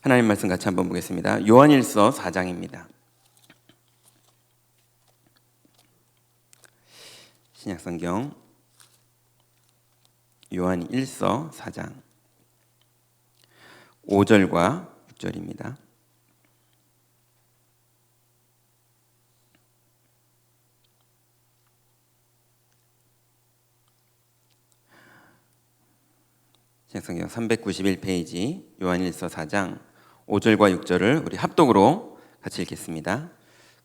하나님 말씀 같이 한번 보겠습니다. 요한일서 4장입니다. 신약성경 요한일서 4장 5절과 6절입니다. 신약성경 391페이지 요한일서 4장 5절과 6절을 우리 합독으로 같이 읽겠습니다.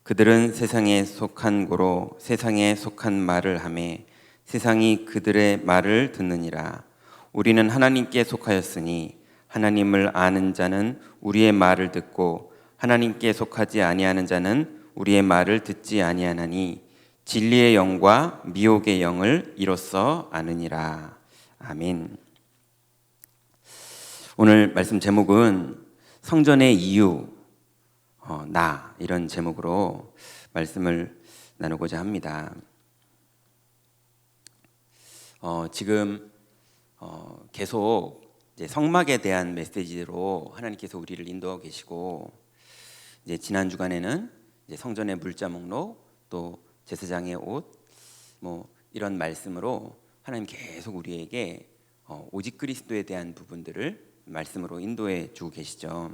그들은 세상에 속한 고로 세상에 속한 말을 하매 세상이 그들의 말을 듣느니라. 우리는 하나님께 속하였으니 하나님을 아는 자는 우리의 말을 듣고 하나님께 속하지 아니하는 자는 우리의 말을 듣지 아니하나니 진리의 영과 미혹의 영을 이로써 아느니라. 아멘. 오늘 말씀 제목은 성전의 이유, 나 이런 제목으로 말씀을 나누고자 합니다. 지금 계속 이제 성막에 대한 메시지로 하나님께서 우리를 인도하고 계시고, 이제 지난 주간에는 이제 성전의 물자 목록, 또 제사장의 옷, 뭐 이런 말씀으로 하나님 계속 우리에게 오직 그리스도에 대한 부분들을 말씀으로 인도해 주고 계시죠.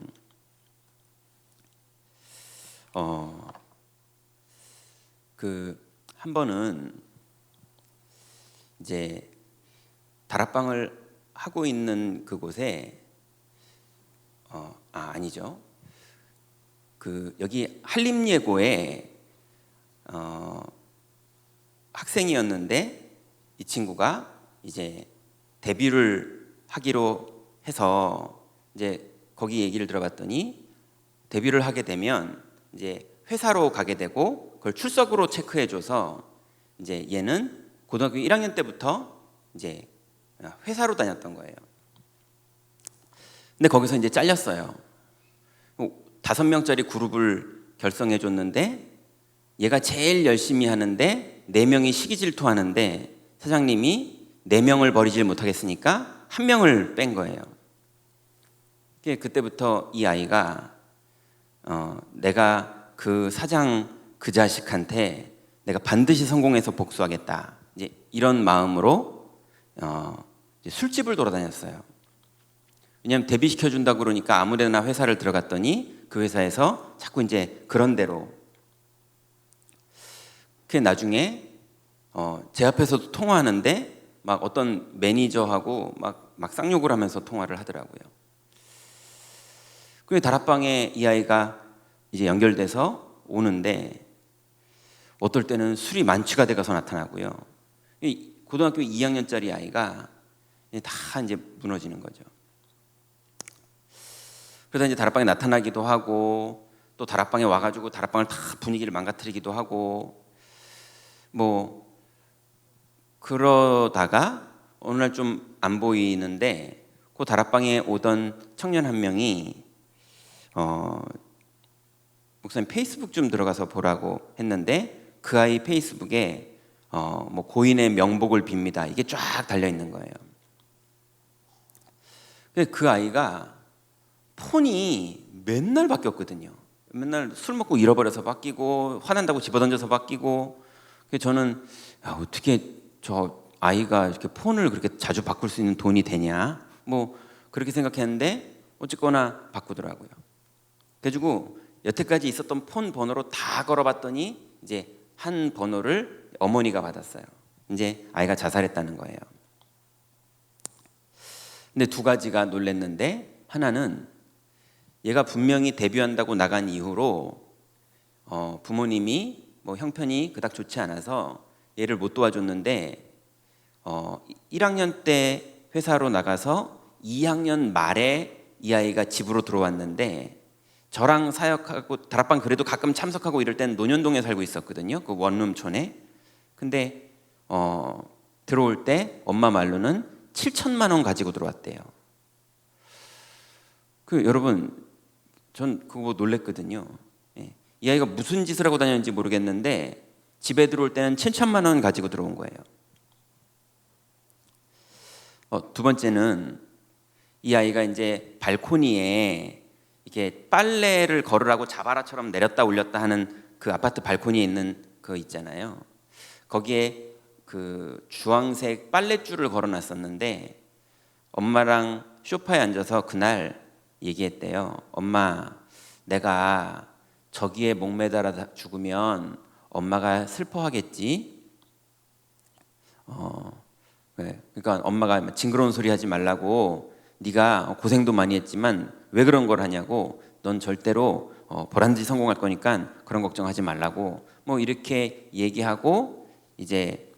한 번은 이제 다락방을 하고 있는 그곳에 아니죠. 여기 한림예고에 학생이었는데 이 친구가 이제 데뷔를 하기로 해서 이제 거기 얘기를 들어봤더니 데뷔를 하게 되면 이제 회사로 가게 되고 그걸 출석으로 체크해줘서 이제 얘는 고등학교 1학년 때부터 이제 회사로 다녔던 거예요. 근데 거기서 이제 잘렸어요. 5명짜리 그룹을 결성해줬는데 얘가 제일 열심히 하는데 4명이 시기 질투하는데 사장님이 4명을 버리질 못하겠으니까 1명을 뺀 거예요. 그때부터 이 아이가 내가 그 사장 그 자식한테 내가 반드시 성공해서 복수하겠다, 이제 이런 마음으로 이제 술집을 돌아다녔어요. 왜냐하면 데뷔시켜준다고 그러니까 아무데나 회사를 들어갔더니 그 회사에서 자꾸 이제 그런 대로. 그 나중에 제 앞에서도 통화하는데 막 어떤 매니저하고 막 쌍욕을 하면서 통화를 하더라고요. 그 다락방에 이 아이가 이제 연결돼서 오는데 어떨 때는 술이 만취가 돼가서 나타나고요. 고등학교 2학년짜리 아이가 다 이제 무너지는 거죠. 그래서 이제 다락방에 나타나기도 하고 또 다락방에 와가지고 다락방을 다 분위기를 망가뜨리기도 하고 뭐 그러다가 어느 날 좀 안 보이는데 그 다락방에 오던 청년 한 명이 목사님 페이스북 좀 들어가서 보라고 했는데 그 아이 페이스북에 뭐 고인의 명복을 빕니다 이게 쫙 달려 있는 거예요. 그 아이가 폰이 맨날 바뀌었거든요. 맨날 술 먹고 잃어버려서 바뀌고 화난다고 집어던져서 바뀌고. 그래서 저는 어떻게 저 아이가 이렇게 폰을 그렇게 자주 바꿀 수 있는 돈이 되냐 뭐 그렇게 생각했는데 어쨌거나 바꾸더라고요. 그래가지고 여태까지 있었던 폰 번호로 다 걸어봤더니 이제 한 번호를 어머니가 받았어요. 이제 아이가 자살했다는 거예요. 근데 두 가지가 놀랬는데, 하나는 얘가 분명히 데뷔한다고 나간 이후로 부모님이 뭐 형편이 그닥 좋지 않아서 얘를 못 도와줬는데 1학년 때 회사로 나가서 2학년 말에 이 아이가 집으로 들어왔는데 저랑 사역하고 다락방 그래도 가끔 참석하고 이럴 땐 논현동에 살고 있었거든요. 그 원룸촌에. 근데 들어올 때 엄마 말로는 7천만 원 가지고 들어왔대요. 여러분 전 그거 놀랬거든요. 이 아이가 무슨 짓을 하고 다녔는지 모르겠는데 집에 들어올 때는 7천만 원 가지고 들어온 거예요. 두 번째는 이 아이가 이제 발코니에 이게 빨래를 걸으라고 자바라처럼 내렸다 올렸다 하는 그 아파트 발코니에 있는 그 있잖아요. 거기에 그 주황색 빨랫줄을 걸어놨었는데 엄마랑 소파에 앉아서 그날 얘기했대요. 엄마, 내가 저기에 목매달아 죽으면 엄마가 슬퍼하겠지? 네. 그러니까 엄마가 징그러운 소리 하지 말라고, 네가 고생도 많이 했지만 왜 그런 걸 하냐고, 넌 절대로 보란듯이 성공할 거니까 그런 걱정하지 말라고 뭐 이렇게 얘기하고 이제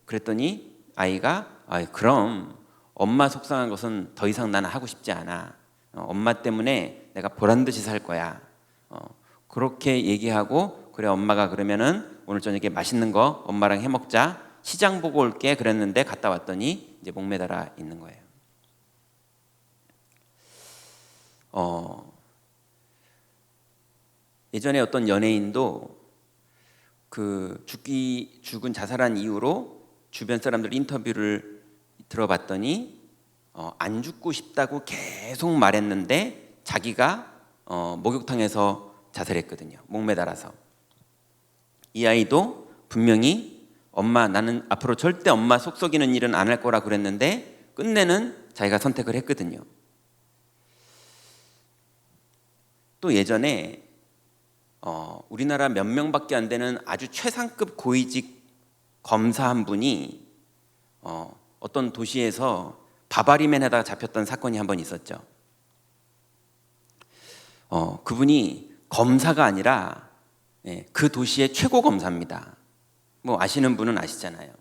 그랬더니 아이가 그럼 엄마 속상한 것은 더 이상 나는 하고 싶지 않아. 엄마 때문에 내가 보란듯이 살 거야. 그렇게 얘기하고, 그래 엄마가 그러면은 오늘 저녁에 맛있는 거 엄마랑 해 먹자. 시장 보고 올게 그랬는데 갔다 왔더니 이제 목매달아 있는 거예요. 예전에 어떤 연예인도 그 죽은 자살한 이후로 주변 사람들 인터뷰를 들어봤더니 안 죽고 싶다고 계속 말했는데 자기가 목욕탕에서 자살했거든요. 목매달아서. 이 아이도 분명히 엄마, 나는 앞으로 절대 엄마 속 썩이는 일은 안 할 거라 그랬는데 끝내는 자기가 선택을 했거든요. 또 예전에 우리나라 몇 명밖에 안 되는 아주 최상급 고위직 검사 한 분이 어떤 도시에서 바바리맨에다가 잡혔던 사건이 한 번 있었죠. 그분이 검사가 아니라 그 도시의 최고 검사입니다. 뭐 아시는 분은 아시잖아요.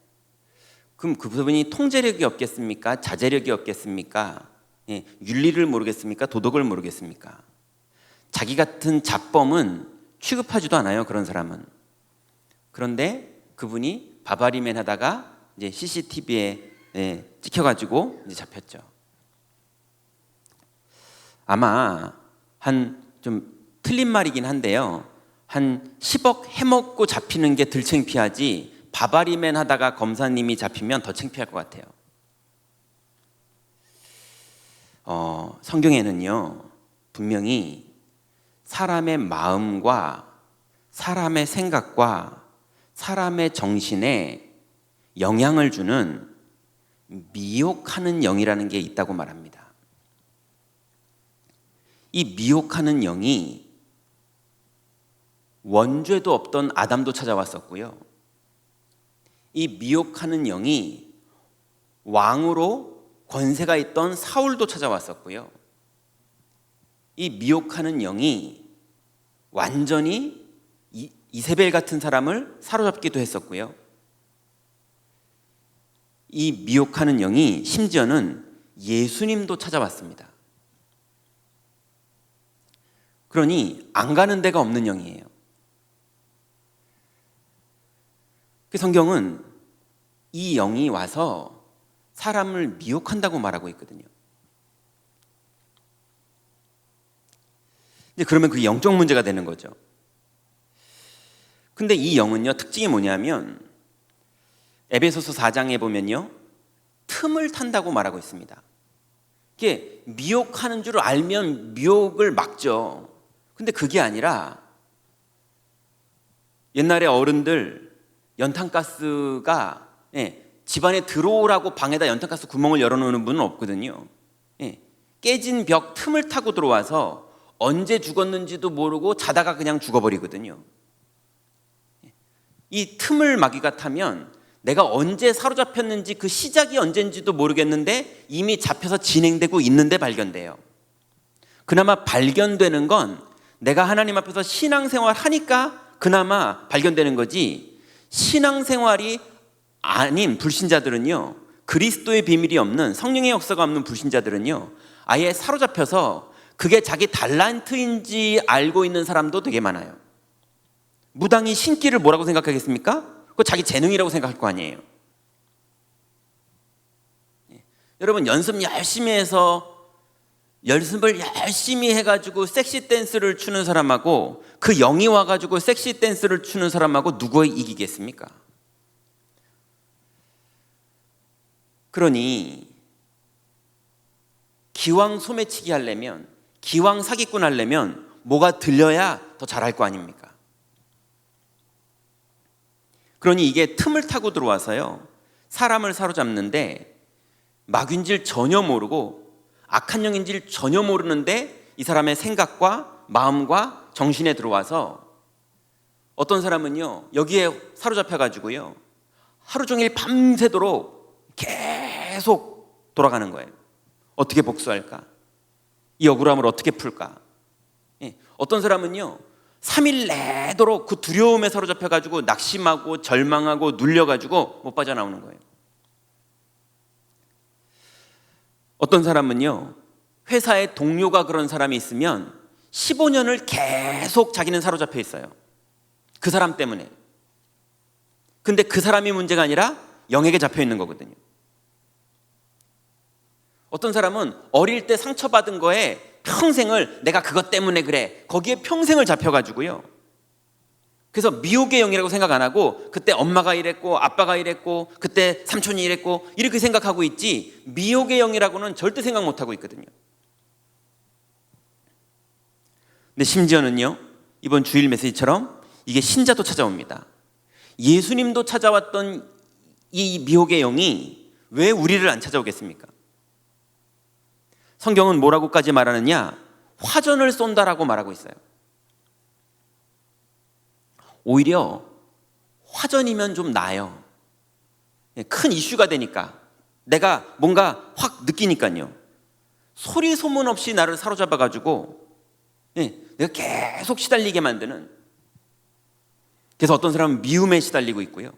그럼 그분이 통제력이 없겠습니까? 자제력이 없겠습니까? 윤리를 모르겠습니까? 도덕을 모르겠습니까? 자기 같은 잡범은 취급하지도 않아요. 그런 사람은. 그런데 그분이 바바리맨 하다가 이제 CCTV에 찍혀가지고 이제 잡혔죠. 아마 좀 틀린 말이긴 한데요. 한 10억 해먹고 잡히는 게 덜 창피하지 바바리맨 하다가 검사님이 잡히면 더 창피할 것 같아요. 성경에는요, 분명히 사람의 마음과 사람의 생각과 사람의 정신에 영향을 주는 미혹하는 영이라는 게 있다고 말합니다. 이 미혹하는 영이 원죄도 없던 아담도 찾아왔었고요. 이 미혹하는 영이 왕으로 권세가 있던 사울도 찾아왔었고요. 이 미혹하는 영이 완전히 이세벨 같은 사람을 사로잡기도 했었고요. 이 미혹하는 영이 심지어는 예수님도 찾아왔습니다. 그러니 안 가는 데가 없는 영이에요. 그 성경은 이 영이 와서 사람을 미혹한다고 말하고 있거든요. 이제 그러면 그게 영적 문제가 되는 거죠. 근데 이 영은요, 특징이 뭐냐면 에베소서 4장에 보면요, 틈을 탄다고 말하고 있습니다. 이게 미혹하는 줄 알면 미혹을 막죠. 근데 그게 아니라 옛날에 어른들 연탄가스가 집안에 들어오라고 방에다 연탄가스 구멍을 열어놓는 분은 없거든요. 깨진 벽 틈을 타고 들어와서 언제 죽었는지도 모르고 자다가 그냥 죽어버리거든요. 이 틈을 마귀가 타면 내가 언제 사로잡혔는지 그 시작이 언젠지도 모르겠는데 이미 잡혀서 진행되고 있는데 발견돼요. 그나마 발견되는 건 내가 하나님 앞에서 신앙생활 하니까 그나마 발견되는 거지, 신앙생활이 아닌 불신자들은요, 그리스도의 비밀이 없는, 성령의 역사가 없는 불신자들은요, 아예 사로잡혀서 그게 자기 달란트인지 알고 있는 사람도 되게 많아요. 무당이 신기를 뭐라고 생각하겠습니까? 그거 자기 재능이라고 생각할 거 아니에요. 여러분, 연습을 열심히 해가지고 섹시 댄스를 추는 사람하고 그 영이 와가지고 섹시 댄스를 추는 사람하고 누가 이기겠습니까? 그러니 기왕 소매치기 하려면 기왕 사기꾼 하려면 뭐가 들려야 더 잘할 거 아닙니까? 그러니 이게 틈을 타고 들어와서요, 사람을 사로잡는데 마귀인지를 전혀 모르고 악한 영인지를 전혀 모르는데 이 사람의 생각과 마음과 정신에 들어와서 어떤 사람은요, 여기에 사로잡혀가지고요, 하루 종일 밤새도록 계속 돌아가는 거예요. 어떻게 복수할까? 이 억울함을 어떻게 풀까? 어떤 사람은요, 3일 내도록 그 두려움에 사로잡혀가지고 낙심하고 절망하고 눌려가지고 못 빠져나오는 거예요. 어떤 사람은요, 회사에 동료가 그런 사람이 있으면 15년을 계속 자기는 사로잡혀 있어요. 그 사람 때문에. 근데 그 사람이 문제가 아니라 영에게 잡혀 있는 거거든요. 어떤 사람은 어릴 때 상처받은 거에 평생을 내가 그것 때문에 그래, 거기에 평생을 잡혀가지고요, 그래서 미혹의 영이라고 생각 안 하고 그때 엄마가 이랬고 아빠가 이랬고 그때 삼촌이 이랬고 이렇게 생각하고 있지, 미혹의 영이라고는 절대 생각 못하고 있거든요. 근데 심지어는요, 이번 주일 메시지처럼 이게 신자도 찾아옵니다. 예수님도 찾아왔던 이 미혹의 영이 왜 우리를 안 찾아오겠습니까? 성경은 뭐라고까지 말하느냐? 화전을 쏜다라고 말하고 있어요. 오히려 화전이면 좀 나아요. 큰 이슈가 되니까, 내가 뭔가 확 느끼니까요. 소리 소문 없이 나를 사로잡아가지고 내가 계속 시달리게 만드는. 그래서 어떤 사람은 미움에 시달리고 있고요,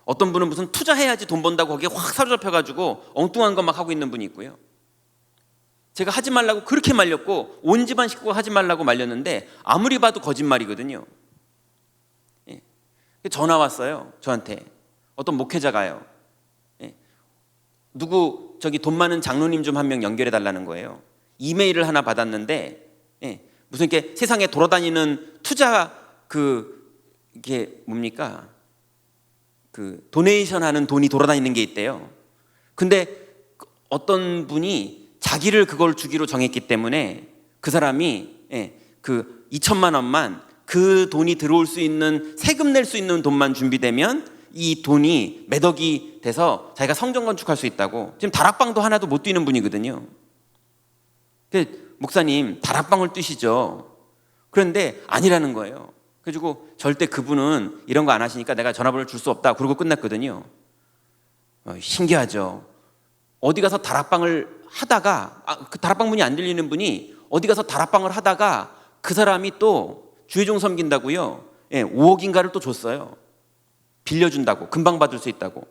어떤 분은 무슨 투자해야지 돈 번다고 거기에 확 사로잡혀가지고 엉뚱한 거 막 하고 있는 분이 있고요. 제가 하지 말라고 그렇게 말렸고 온 집안 식구가 하지 말라고 말렸는데 아무리 봐도 거짓말이거든요. 전화 왔어요, 저한테. 어떤 목회자가요, 누구 저기 돈 많은 장로님 좀 한 명 연결해 달라는 거예요. 이메일을 하나 받았는데 무슨 이렇게 세상에 돌아다니는 투자 이게 뭡니까? 도네이션 하는 돈이 돌아다니는 게 있대요. 근데 어떤 분이 자기를 그걸 주기로 정했기 때문에 그 사람이 2천만 원만, 그 돈이 들어올 수 있는, 세금 낼 수 있는 돈만 준비되면 이 돈이 몇 억이 돼서 자기가 성전 건축할 수 있다고. 지금 다락방도 하나도 못 뛰는 분이거든요. 목사님, 다락방을 뛰시죠. 그런데 아니라는 거예요. 그래가지고 절대 그분은 이런 거 안 하시니까 내가 전화번호를 줄 수 없다 그러고 끝났거든요. 신기하죠. 어디 가서 다락방을 하다가 그 다락방 문이 안 들리는 분이 어디 가서 다락방을 하다가 그 사람이 또 주의종 섬긴다고요, 5억인가를 또 줬어요. 빌려준다고, 금방 받을 수 있다고.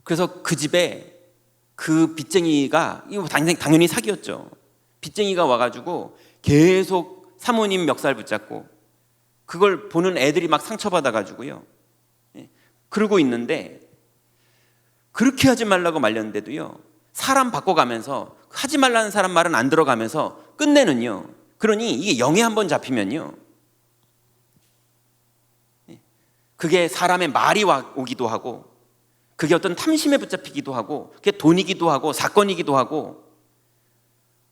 그래서 그 집에 그 빚쟁이가, 이거 당연히 사기였죠. 빚쟁이가 와가지고 계속 사모님 멱살 붙잡고 그걸 보는 애들이 막 상처받아가지고요, 그러고 있는데, 그렇게 하지 말라고 말렸는데도요, 사람 바꿔가면서 하지 말라는 사람 말은 안 들어가면서 끝내는요. 그러니 이게 영에 한번 잡히면요, 그게 사람의 말이 오기도 하고, 그게 어떤 탐심에 붙잡히기도 하고, 그게 돈이기도 하고 사건이기도 하고.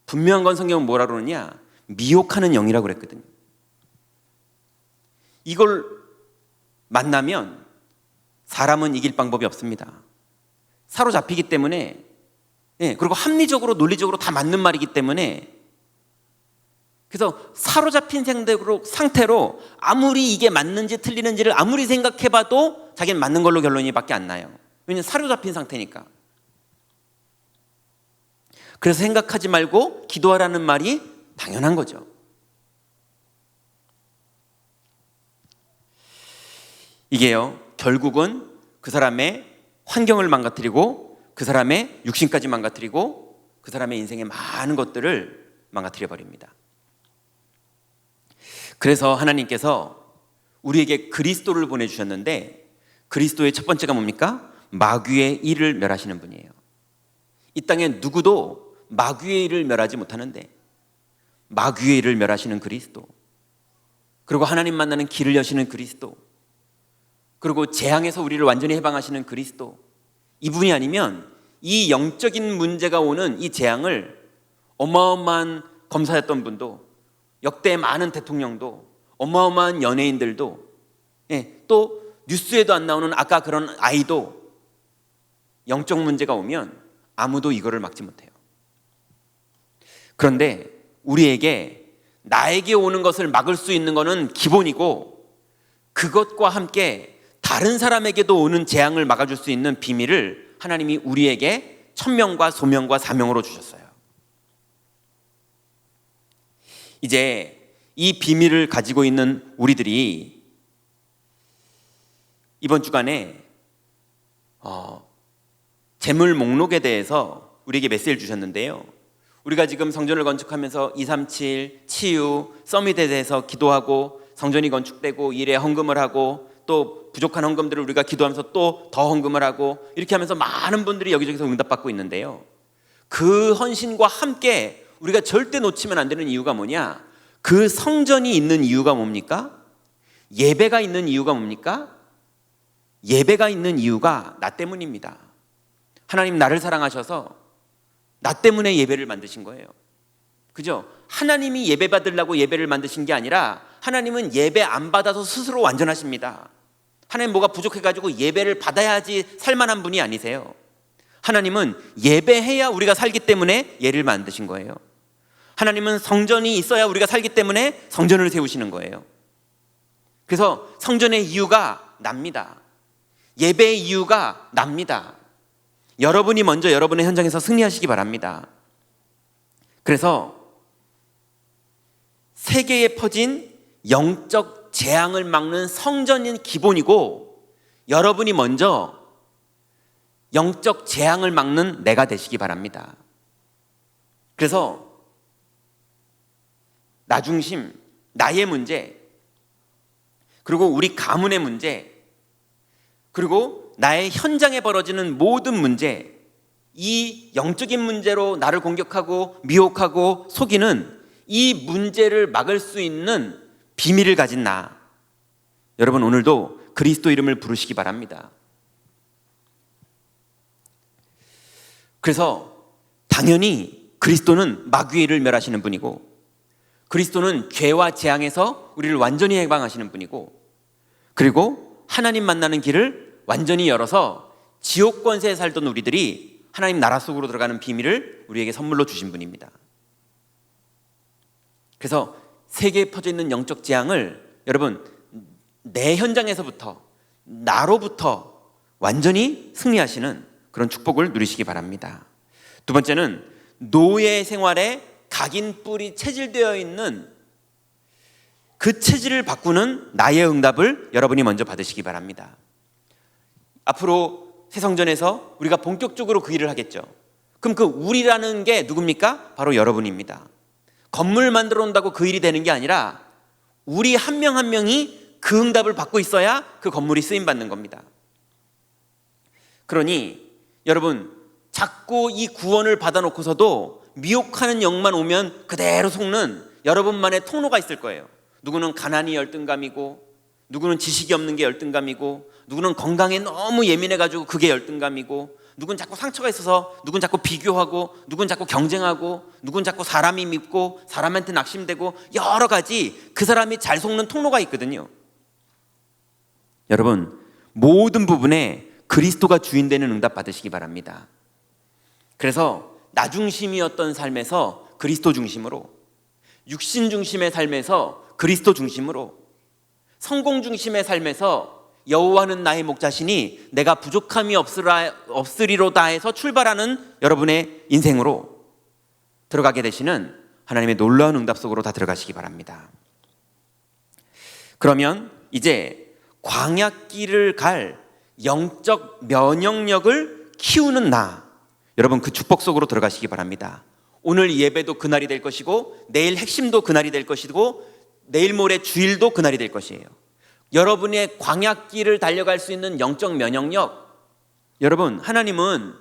분명한 건 성경은 뭐라 그러느냐? 미혹하는 영이라고 그랬거든요. 이걸 만나면 사람은 이길 방법이 없습니다. 사로잡히기 때문에, 그리고 합리적으로 논리적으로 다 맞는 말이기 때문에, 그래서 사로잡힌 상태로 아무리 이게 맞는지 틀리는지를 아무리 생각해봐도 자기는 맞는 걸로 결론이 밖에 안 나요. 왜냐하면 사로잡힌 상태니까. 그래서 생각하지 말고 기도하라는 말이 당연한 거죠. 이게요, 결국은 그 사람의 환경을 망가뜨리고 그 사람의 육신까지 망가뜨리고 그 사람의 인생의 많은 것들을 망가뜨려 버립니다. 그래서 하나님께서 우리에게 그리스도를 보내주셨는데, 그리스도의 첫 번째가 뭡니까? 마귀의 일을 멸하시는 분이에요. 이 땅에 누구도 마귀의 일을 멸하지 못하는데 마귀의 일을 멸하시는 그리스도, 그리고 하나님 만나는 길을 여시는 그리스도, 그리고 재앙에서 우리를 완전히 해방하시는 그리스도, 이분이 아니면 이 영적인 문제가 오는 이 재앙을 어마어마한 검사였던 분도, 역대 많은 대통령도, 어마어마한 연예인들도, 또 뉴스에도 안 나오는 아까 그런 아이도 영적 문제가 오면 아무도 이거를 막지 못해요. 그런데 우리에게 나에게 오는 것을 막을 수 있는 것은 기본이고, 그것과 함께 다른 사람에게도 오는 재앙을 막아줄 수 있는 비밀을 하나님이 우리에게 천명과 소명과 사명으로 주셨어요. 이제 이 비밀을 가지고 있는 우리들이 이번 주간에 재물 목록에 대해서 우리에게 메시지를 주셨는데요. 우리가 지금 성전을 건축하면서 237, 치유, 서밋에 대해서 기도하고, 성전이 건축되고 일에 헌금을 하고, 또 부족한 헌금들을 우리가 기도하면서 또 더 헌금을 하고, 이렇게 하면서 많은 분들이 여기저기서 응답받고 있는데요. 그 헌신과 함께 우리가 절대 놓치면 안 되는 이유가 뭐냐? 그 성전이 있는 이유가 뭡니까? 예배가 있는 이유가 뭡니까? 예배가 있는 이유가 나 때문입니다. 하나님 나를 사랑하셔서 나 때문에 예배를 만드신 거예요. 그죠? 하나님이 예배 받으려고 예배를 만드신 게 아니라, 하나님은 예배 안 받아서 스스로 완전하십니다. 하나님 뭐가 부족해가지고 예배를 받아야지 살만한 분이 아니세요. 하나님은 예배해야 우리가 살기 때문에 예를 만드신 거예요. 하나님은 성전이 있어야 우리가 살기 때문에 성전을 세우시는 거예요. 그래서 성전의 이유가 납니다. 예배의 이유가 납니다. 여러분이 먼저 여러분의 현장에서 승리하시기 바랍니다. 그래서 세계에 퍼진 영적 재앙을 막는 성전인 기본이고, 여러분이 먼저 영적 재앙을 막는 내가 되시기 바랍니다. 그래서 나 중심, 나의 문제, 그리고 우리 가문의 문제, 그리고 나의 현장에 벌어지는 모든 문제, 이 영적인 문제로 나를 공격하고 미혹하고 속이는 이 문제를 막을 수 있는 비밀을 가진 나, 여러분 오늘도 그리스도 이름을 부르시기 바랍니다. 그래서 당연히 그리스도는 마귀를 멸하시는 분이고, 그리스도는 죄와 재앙에서 우리를 완전히 해방하시는 분이고, 그리고 하나님 만나는 길을 완전히 열어서 지옥 권세에 살던 우리들이 하나님 나라 속으로 들어가는 비밀을 우리에게 선물로 주신 분입니다. 그래서 세계에 퍼져 있는 영적 재앙을 여러분 내 현장에서부터, 나로부터 완전히 승리하시는 그런 축복을 누리시기 바랍니다. 두 번째는 노예 생활에 각인 뿔이 체질되어 있는 그 체질을 바꾸는 나의 응답을 여러분이 먼저 받으시기 바랍니다. 앞으로 새 성전에서 우리가 본격적으로 그 일을 하겠죠. 그럼 그 우리라는 게 누굽니까? 바로 여러분입니다. 건물 만들어 온다고 그 일이 되는 게 아니라 우리 한 명 한 명이 그 응답을 받고 있어야 그 건물이 쓰임받는 겁니다. 그러니 여러분, 자꾸 이 구원을 받아놓고서도 미혹하는 영만 오면 그대로 속는 여러분만의 통로가 있을 거예요. 누구는 가난이 열등감이고, 누구는 지식이 없는 게 열등감이고, 누구는 건강에 너무 예민해가지고 그게 열등감이고, 누군 자꾸 상처가 있어서 누군 자꾸 비교하고, 누군 자꾸 경쟁하고, 누군 자꾸 사람이 밉고 사람한테 낙심되고, 여러 가지 그 사람이 잘 속는 통로가 있거든요. 여러분, 모든 부분에 그리스도가 주인 되는 응답 받으시기 바랍니다. 그래서 나 중심이었던 삶에서 그리스도 중심으로, 육신 중심의 삶에서 그리스도 중심으로, 성공 중심의 삶에서 여호와는 나의 목자시니 내가 부족함이 없으리로다 해서 출발하는 여러분의 인생으로 들어가게 되시는 하나님의 놀라운 응답 속으로 다 들어가시기 바랍니다. 그러면 이제 광야길을 갈 영적 면역력을 키우는 나, 여러분 그 축복 속으로 들어가시기 바랍니다. 오늘 예배도 그날이 될 것이고, 내일 핵심도 그날이 될 것이고, 내일 모레 주일도 그날이 될 것이에요. 여러분의 광야길을 달려갈 수 있는 영적 면역력, 여러분 하나님은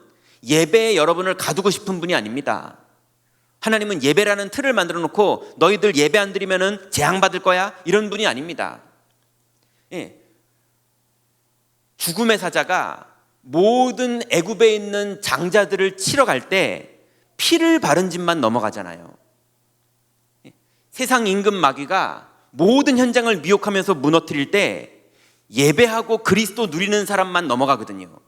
예배에 여러분을 가두고 싶은 분이 아닙니다. 하나님은 예배라는 틀을 만들어 놓고 너희들 예배 안 드리면은 재앙받을 거야, 이런 분이 아닙니다. 예. 죽음의 사자가 모든 애굽에 있는 장자들을 치러 갈 때 피를 바른 집만 넘어가잖아요. 세상 임금 마귀가 모든 현장을 미혹하면서 무너뜨릴 때 예배하고 그리스도 누리는 사람만 넘어가거든요.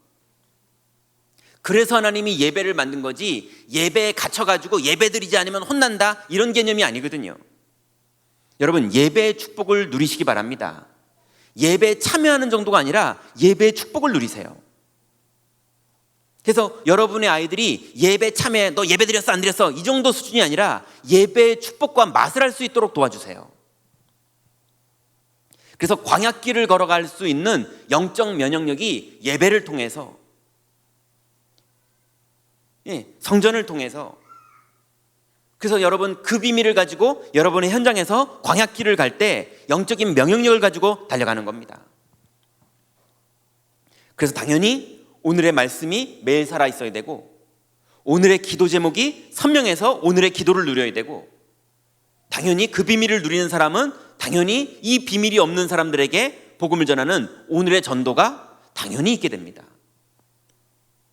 그래서 하나님이 예배를 만든 거지, 예배에 갇혀가지고 예배 드리지 않으면 혼난다 이런 개념이 아니거든요. 여러분, 예배의 축복을 누리시기 바랍니다. 예배에 참여하는 정도가 아니라 예배의 축복을 누리세요. 그래서 여러분의 아이들이 예배 참여해, 너 예배 드렸어 안 드렸어 이 정도 수준이 아니라 예배의 축복과 맛을 할 수 있도록 도와주세요. 그래서 광야길을 걸어갈 수 있는 영적 면역력이 예배를 통해서, 성전을 통해서, 그래서 여러분 그 비밀을 가지고 여러분의 현장에서 광야길을 갈 때 영적인 명령력을 가지고 달려가는 겁니다. 그래서 당연히 오늘의 말씀이 매일 살아 있어야 되고, 오늘의 기도 제목이 선명해서 오늘의 기도를 누려야 되고, 당연히 그 비밀을 누리는 사람은 당연히 이 비밀이 없는 사람들에게 복음을 전하는 오늘의 전도가 당연히 있게 됩니다.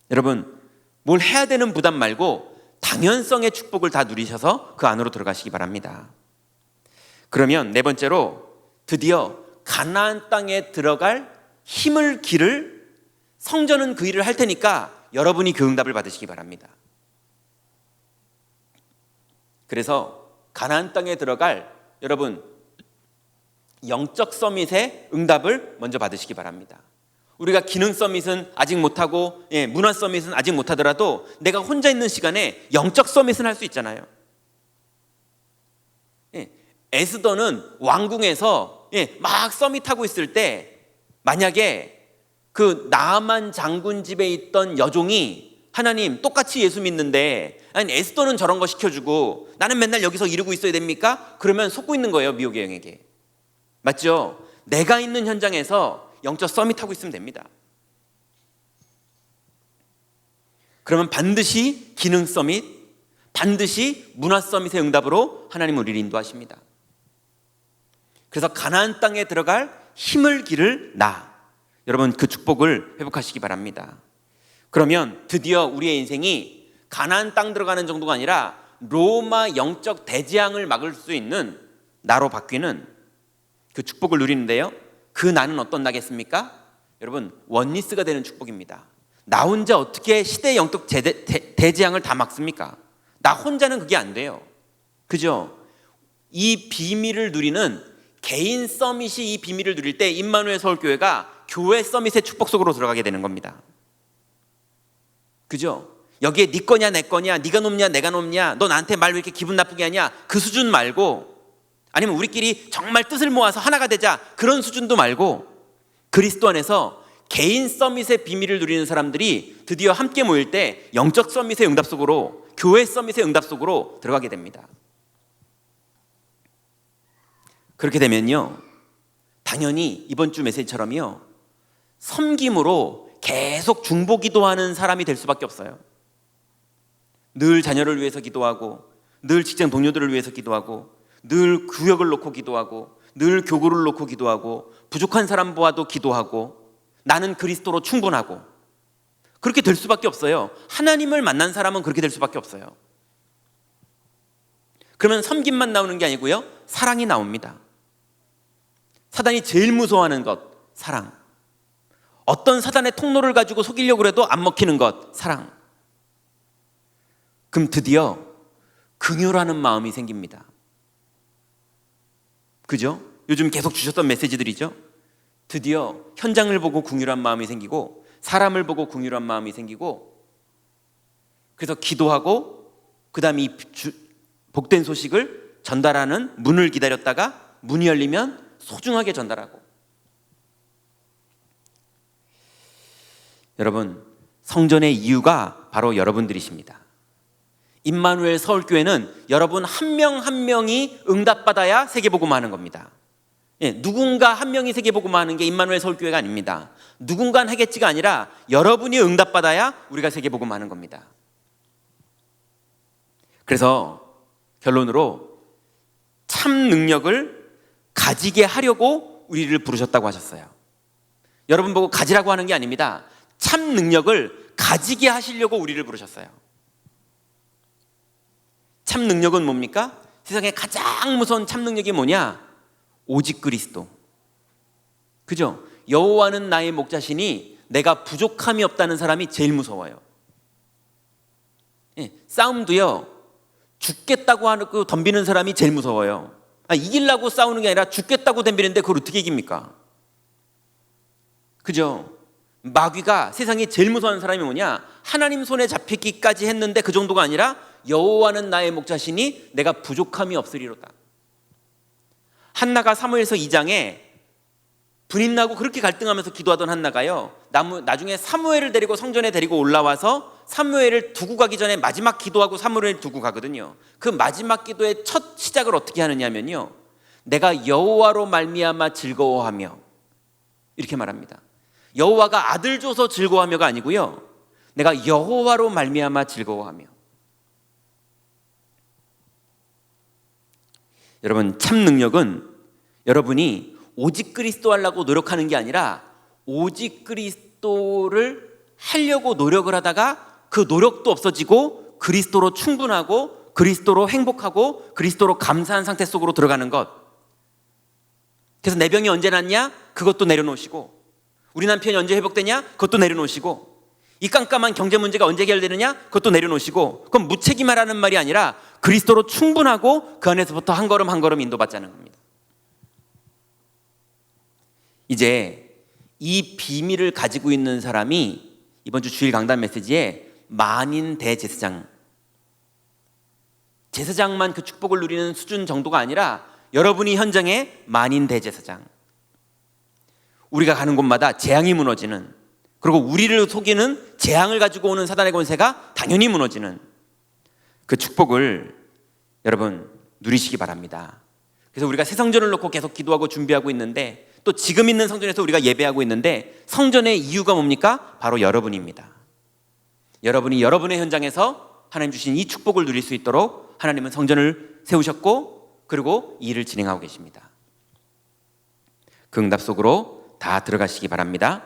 여러분, 뭘 해야 되는 부담 말고 당연성의 축복을 다 누리셔서 그 안으로 들어가시기 바랍니다. 그러면 네 번째로, 드디어 가나안 땅에 들어갈 힘을 기를, 성전은 그 일을 할 테니까 여러분이 그 응답을 받으시기 바랍니다. 그래서 가나안 땅에 들어갈 여러분 영적 서밋의 응답을 먼저 받으시기 바랍니다. 우리가 기능 서밋은 아직 못하고 문화 서밋은 아직 못하더라도 내가 혼자 있는 시간에 영적 서밋은 할 수 있잖아요. 에스더는 왕궁에서 막 서밋하고 있을 때 만약에 그 나아만 장군 집에 있던 여종이, 하나님 똑같이 예수 믿는데 아니 에스더는 저런 거 시켜주고 나는 맨날 여기서 이러고 있어야 됩니까? 그러면 속고 있는 거예요, 미혹의 영에게. 맞죠? 내가 있는 현장에서 영적 서밋하고 있으면 됩니다. 그러면 반드시 기능 서밋, 반드시 문화 서밋의 응답으로 하나님은 우리를 인도하십니다. 그래서 가나안 땅에 들어갈 힘을 기를 나, 여러분 그 축복을 회복하시기 바랍니다. 그러면 드디어 우리의 인생이 가나안 땅 들어가는 정도가 아니라 로마 영적 대재앙을 막을 수 있는 나로 바뀌는 그 축복을 누리는데요, 그 나는 어떤 나겠습니까? 여러분, 원리스가 되는 축복입니다. 나 혼자 어떻게 시대의 영적 대재앙을 다 막습니까? 나 혼자는 그게 안 돼요. 그죠? 이 비밀을 누리는 개인 서밋이 이 비밀을 누릴 때 임마누엘 서울교회가 교회 서밋의 축복 속으로 들어가게 되는 겁니다. 그죠? 여기에 네 거냐 내 거냐, 네가 높냐 내가 높냐, 너 나한테 말 왜 이렇게 기분 나쁘게 하냐, 그 수준 말고, 아니면 우리끼리 정말 뜻을 모아서 하나가 되자, 그런 수준도 말고, 그리스도 안에서 개인 서밋의 비밀을 누리는 사람들이 드디어 함께 모일 때 영적 서밋의 응답 속으로, 교회 서밋의 응답 속으로 들어가게 됩니다. 그렇게 되면요, 당연히 이번 주 메시지처럼요, 섬김으로 계속 중보기도하는 사람이 될 수밖에 없어요. 늘 자녀를 위해서 기도하고, 늘 직장 동료들을 위해서 기도하고, 늘 구역을 놓고 기도하고, 늘 교구를 놓고 기도하고, 부족한 사람 보아도 기도하고, 나는 그리스도로 충분하고, 그렇게 될 수밖에 없어요. 하나님을 만난 사람은 그렇게 될 수밖에 없어요. 그러면 섬김만 나오는 게 아니고요, 사랑이 나옵니다. 사단이 제일 무서워하는 것, 사랑. 어떤 사단의 통로를 가지고 속이려고 해도 안 먹히는 것, 사랑. 그럼 드디어 긍휼하는 마음이 생깁니다. 그죠? 요즘 계속 주셨던 메시지들이죠. 드디어 현장을 보고 긍휼한 마음이 생기고, 사람을 보고 긍휼한 마음이 생기고, 그래서 기도하고, 그 다음에 이 복된 소식을 전달하는 문을 기다렸다가 문이 열리면 소중하게 전달하고. 여러분, 성전의 이유가 바로 여러분들이십니다. 임마누엘 서울교회는 여러분 한 명 한 명이 응답받아야 세계복음 하는 겁니다. 누군가 한 명이 세계복음 하는 게 임마누엘 서울교회가 아닙니다. 누군가 하겠지가 아니라 여러분이 응답받아야 우리가 세계복음 하는 겁니다. 그래서 결론으로 참 능력을 가지게 하려고 우리를 부르셨다고 하셨어요. 여러분 보고 가지라고 하는 게 아닙니다. 참 능력을 가지게 하시려고 우리를 부르셨어요. 참 능력은 뭡니까? 세상에 가장 무서운 참 능력이 뭐냐? 오직 그리스도. 그죠? 여호와는 나의 목자시니 내가 부족함이 없다는 사람이 제일 무서워요. 예, 싸움도요, 죽겠다고 하고 덤비는 사람이 제일 무서워요. 이기려고 싸우는 게 아니라 죽겠다고 덤비는데 그걸 어떻게 이깁니까? 그죠? 마귀가 세상에 제일 무서운 사람이 뭐냐? 하나님 손에 잡히기까지 했는데 그 정도가 아니라 여호와는 나의 목자시니 내가 부족함이 없으리로다. 한나가 사무엘서 2장에 분인 나고 그렇게 갈등하면서 기도하던 한나가요, 나중에 사무엘을 데리고 성전에 데리고 올라와서 사무엘을 두고 가기 전에 마지막 기도하고 사무엘을 두고 가거든요. 그 마지막 기도의 첫 시작을 어떻게 하느냐면요, 내가 여호와로 말미암아 즐거워하며, 이렇게 말합니다. 여호와가 아들 줘서 즐거워하며가 아니고요, 내가 여호와로 말미암아 즐거워하며. 여러분, 참 능력은 여러분이 오직 그리스도 하려고 노력하는 게 아니라 오직 그리스도를 하려고 노력을 하다가 그 노력도 없어지고 그리스도로 충분하고 그리스도로 행복하고 그리스도로 감사한 상태 속으로 들어가는 것. 그래서 내 병이 언제 낫냐? 그것도 내려놓으시고, 우리 남편이 언제 회복되냐? 그것도 내려놓으시고, 이 깜깜한 경제 문제가 언제 해결되느냐? 그것도 내려놓으시고. 그건 무책임하라는 말이 아니라 그리스도로 충분하고 그 안에서부터 한 걸음 한 걸음 인도받자는 겁니다. 이제 이 비밀을 가지고 있는 사람이 이번 주 주일 강단 메시지에 만인 대제사장, 제사장만 그 축복을 누리는 수준 정도가 아니라 여러분이 현장의 만인 대제사장, 우리가 가는 곳마다 재앙이 무너지는, 그리고 우리를 속이는 재앙을 가지고 오는 사단의 권세가 당연히 무너지는 그 축복을 여러분 누리시기 바랍니다. 그래서 우리가 새 성전을 놓고 계속 기도하고 준비하고 있는데, 또 지금 있는 성전에서 우리가 예배하고 있는데, 성전의 이유가 뭡니까? 바로 여러분입니다. 여러분이 여러분의 현장에서 하나님 주신 이 축복을 누릴 수 있도록 하나님은 성전을 세우셨고, 그리고 이 일을 진행하고 계십니다. 그 응답 속으로 다 들어가시기 바랍니다.